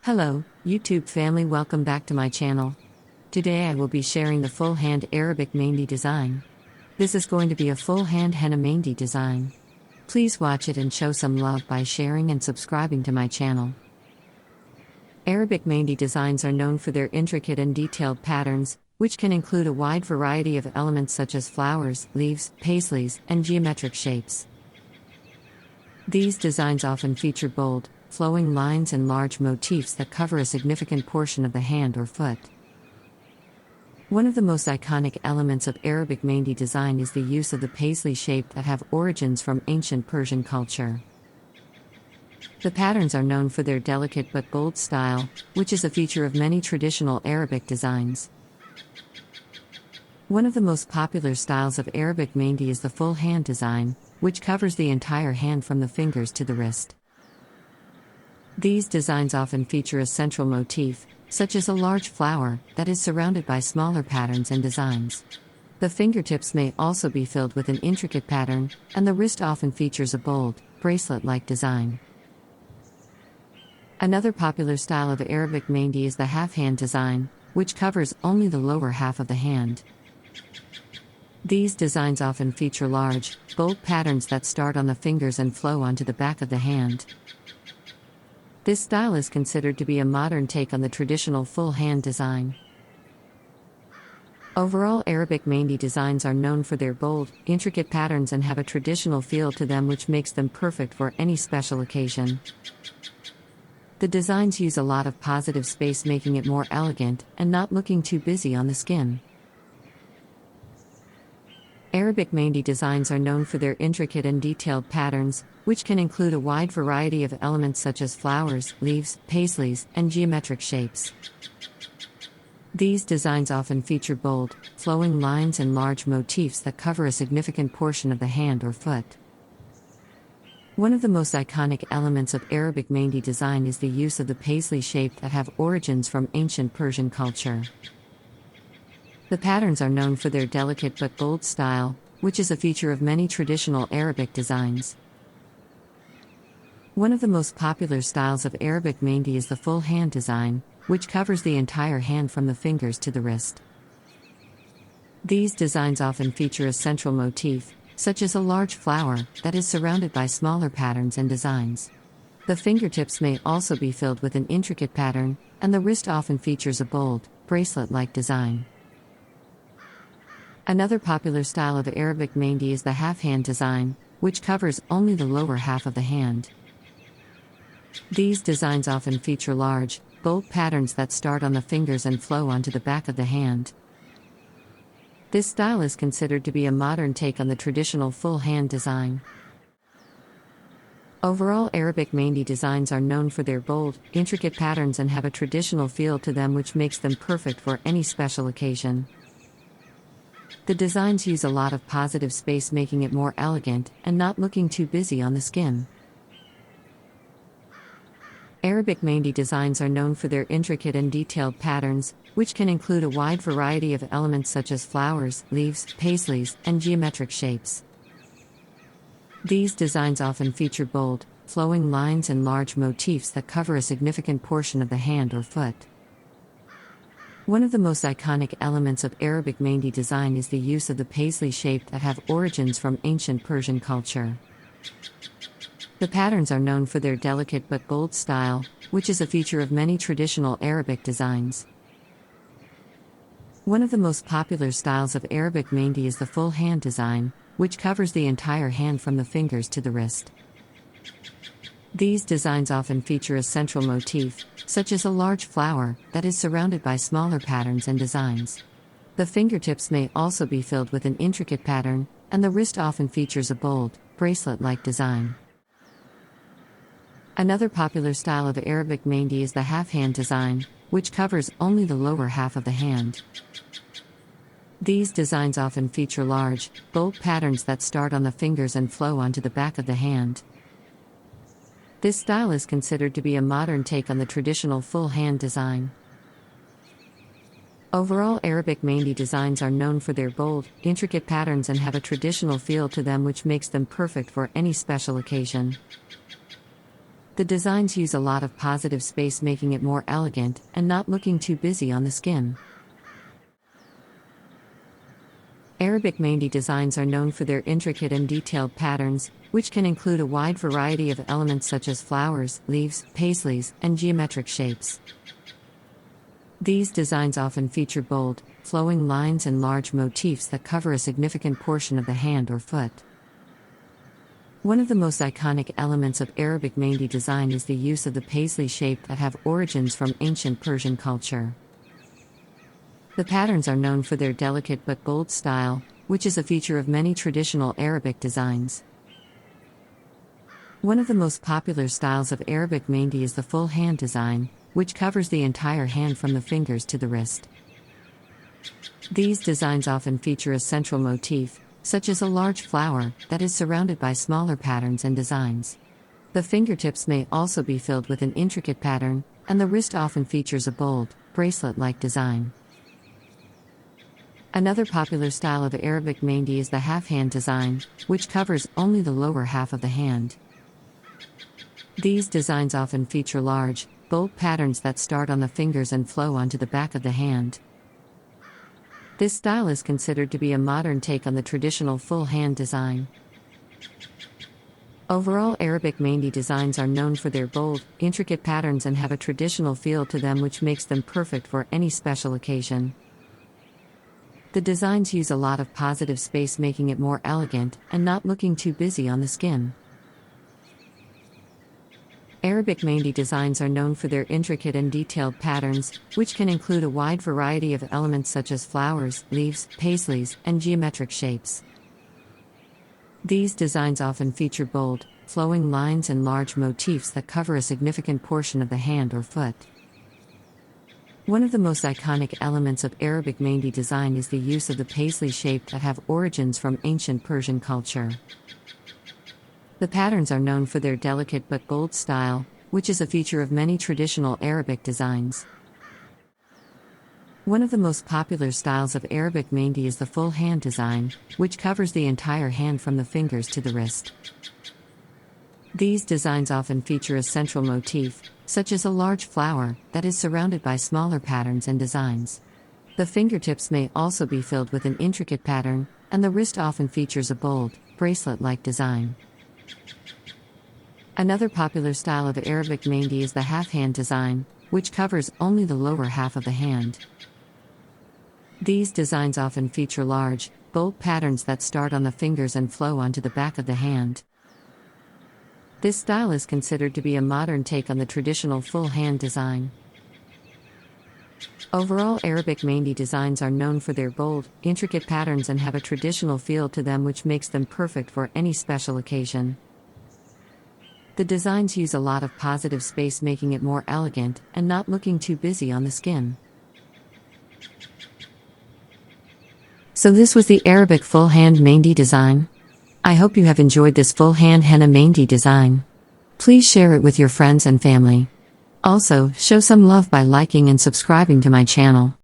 Hello, YouTube family, welcome back to my channel. Today I will be sharing the full hand Arabic Mehndi design. This is going to be a full hand henna Mehndi design. Please watch it and show some love by sharing and subscribing to my channel. Arabic Mehndi designs are known for their intricate and detailed patterns, which can include a wide variety of elements such as flowers, leaves, paisleys, and geometric shapes. These designs often feature bold, flowing lines and large motifs that cover a significant portion of the hand or foot. One of the most iconic elements of Arabic Mehndi design is the use of the paisley shape that have origins from ancient Persian culture. The patterns are known for their delicate but bold style, which is a feature of many traditional Arabic designs. One of the most popular styles of Arabic Mehndi is the full hand design, which covers the entire hand from the fingers to the wrist. These designs often feature a central motif, such as a large flower, that is surrounded by smaller patterns and designs. The fingertips may also be filled with an intricate pattern, and the wrist often features a bold, bracelet-like design. Another popular style of Arabic Mehndi is the half-hand design, which covers only the lower half of the hand. These designs often feature large, bold patterns that start on the fingers and flow onto the back of the hand. This style is considered to be a modern take on the traditional full hand design. Overall, Arabic Mehndi designs are known for their bold, intricate patterns and have a traditional feel to them which makes them perfect for any special occasion. The designs use a lot of positive space, making it more elegant and not looking too busy on the skin. Arabic Mehndi designs are known for their intricate and detailed patterns, which can include a wide variety of elements such as flowers, leaves, paisleys, and geometric shapes. These designs often feature bold, flowing lines and large motifs that cover a significant portion of the hand or foot. One of the most iconic elements of Arabic Mehndi design is the use of the paisley shape that have origins from ancient Persian culture. The patterns are known for their delicate but bold style, which is a feature of many traditional Arabic designs. One of the most popular styles of Arabic Mehndi is the full hand design, which covers the entire hand from the fingers to the wrist. These designs often feature a central motif, such as a large flower, that is surrounded by smaller patterns and designs. The fingertips may also be filled with an intricate pattern, and the wrist often features a bold, bracelet-like design. Another popular style of Arabic Mehndi is the half-hand design, which covers only the lower half of the hand. These designs often feature large, bold patterns that start on the fingers and flow onto the back of the hand. This style is considered to be a modern take on the traditional full hand design. Overall, Arabic Mehndi designs are known for their bold, intricate patterns and have a traditional feel to them which makes them perfect for any special occasion. The designs use a lot of positive space, making it more elegant and not looking too busy on the skin. Arabic Mehndi designs are known for their intricate and detailed patterns, which can include a wide variety of elements such as flowers, leaves, paisleys, and geometric shapes. These designs often feature bold, flowing lines and large motifs that cover a significant portion of the hand or foot. One of the most iconic elements of Arabic Mehndi design is the use of the paisley shape that have origins from ancient Persian culture. The patterns are known for their delicate but bold style, which is a feature of many traditional Arabic designs. One of the most popular styles of Arabic Mehndi is the full hand design, which covers the entire hand from the fingers to the wrist. These designs often feature a central motif, such as a large flower, that is surrounded by smaller patterns and designs. The fingertips may also be filled with an intricate pattern, and the wrist often features a bold, bracelet-like design. Another popular style of Arabic Mehndi is the half-hand design, which covers only the lower half of the hand. These designs often feature large, bold patterns that start on the fingers and flow onto the back of the hand. This style is considered to be a modern take on the traditional full hand design. Overall, Arabic Mehndi designs are known for their bold, intricate patterns and have a traditional feel to them which makes them perfect for any special occasion. The designs use a lot of positive space, making it more elegant and not looking too busy on the skin. Arabic Mehndi designs are known for their intricate and detailed patterns, which can include a wide variety of elements such as flowers, leaves, paisleys, and geometric shapes. These designs often feature bold, flowing lines and large motifs that cover a significant portion of the hand or foot. One of the most iconic elements of Arabic Mehndi design is the use of the paisley shape that have origins from ancient Persian culture. The patterns are known for their delicate but bold style, which is a feature of many traditional Arabic designs. One of the most popular styles of Arabic Mehndi is the full hand design, which covers the entire hand from the fingers to the wrist. These designs often feature a central motif, such as a large flower, that is surrounded by smaller patterns and designs. The fingertips may also be filled with an intricate pattern, and the wrist often features a bold, bracelet-like design. Another popular style of Arabic Mehndi is the half-hand design, which covers only the lower half of the hand. These designs often feature large, bold patterns that start on the fingers and flow onto the back of the hand. This style is considered to be a modern take on the traditional full hand design. Overall, Arabic Mehndi designs are known for their bold, intricate patterns and have a traditional feel to them, which makes them perfect for any special occasion. The designs use a lot of positive space, making it more elegant and not looking too busy on the skin. Arabic Mehndi designs are known for their intricate and detailed patterns, which can include a wide variety of elements such as flowers, leaves, paisleys, and geometric shapes. These designs often feature bold, flowing lines and large motifs that cover a significant portion of the hand or foot. One of the most iconic elements of Arabic Mehndi design is the use of the paisley shape that have origins from ancient Persian culture. The patterns are known for their delicate but bold style, which is a feature of many traditional Arabic designs. One of the most popular styles of Arabic Mehndi is the full hand design, which covers the entire hand from the fingers to the wrist. These designs often feature a central motif, such as a large flower, that is surrounded by smaller patterns and designs. The fingertips may also be filled with an intricate pattern, and the wrist often features a bold, bracelet-like design. Another popular style of Arabic Mehndi is the half-hand design, which covers only the lower half of the hand. These designs often feature large, bold patterns that start on the fingers and flow onto the back of the hand. This style is considered to be a modern take on the traditional full hand design. Overall, Arabic Mehndi designs are known for their bold, intricate patterns and have a traditional feel to them, which makes them perfect for any special occasion. The designs use a lot of positive space, making it more elegant and not looking too busy on the skin. So this was the Arabic full hand Mehndi design. I hope you have enjoyed this full hand henna Mehndi design. Please share it with your friends and family. Also, show some love by liking and subscribing to my channel.